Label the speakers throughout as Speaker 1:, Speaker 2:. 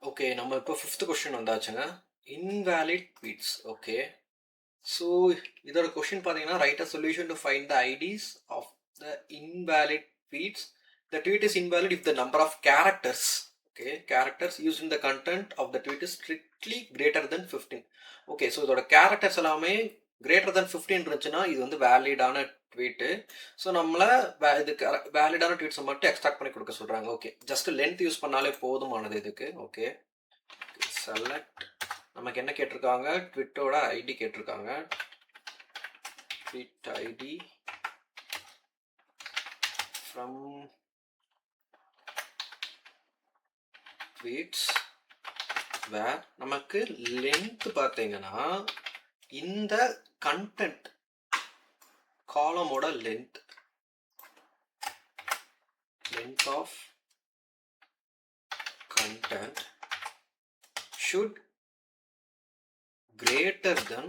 Speaker 1: Okay. நம்ம இப்போ 5த் கொஸ்டின் வந்தாச்சுங்க. Invalid tweets. ஓகே. ஸோ இதோட கொஸ்டின் பார்த்தீங்கன்னா, write a solution to find the IDs of the invalid tweets. The tweet is invalid if the number of characters, okay, characters used in the content of the tweet is strictly greater than 15. Okay. So இதோட characters எல்லாமே greater than 15 இருந்துச்சுன்னா இது வந்து வேலிடான tweet. So நம்மள இதுக்கு வேலிடான ட்வீட்ஸை மட்டும் extract பண்ணி கொடுக்க சொல்கிறாங்க. ஓகே. ஜஸ்ட் லென்த் யூஸ் பண்ணாலே போதுமானது இதுக்கு. ஓகே. செலக்ட். நமக்கு என்ன கேட்டிருக்காங்க? ட்விட்டோட ஐடி கேட்டிருக்காங்க. Tweet ID from tweets where நமக்கு லென்த் பார்த்தீங்கன்னா இந்த கண்டென்ட் காலமோட length of content should greater than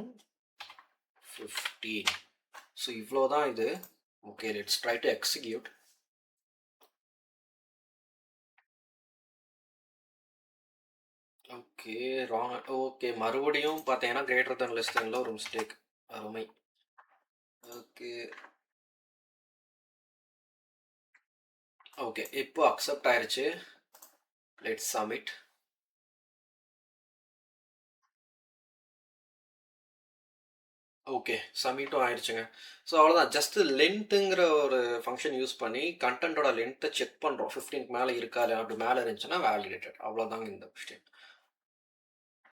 Speaker 1: 15. So இவ்வளோதான் இது. Okay, let's try to execute. Okay, wrong. Okay, மறுபடியும் பார்த்தீங்கன்னா கிரேட்டர் தென் லெஸ் தென்ல ஒரு மிஸ்டேக். அருமை. ஓகே. ஓகே, இப்போ அக்செப்ட் ஆயிடுச்சு. Let's submit. ஓகே, சப்மிட்டும் ஆயிடுச்சுங்க. ஸோ அவ்வளோதான். ஜஸ்ட் லென்த்துங்கிற ஒரு ஃபங்க்ஷன் யூஸ் பண்ணி கண்டென்ட்டோட லென்த்தை செக் பண்ணுறோம். 15க்கு மேலே இருக்கா இல்லையா? அப்படி மேலே இருந்துச்சுன்னா வேலிடேட்டட். அவ்வளோதாங்க இந்த கொஸ்டின்.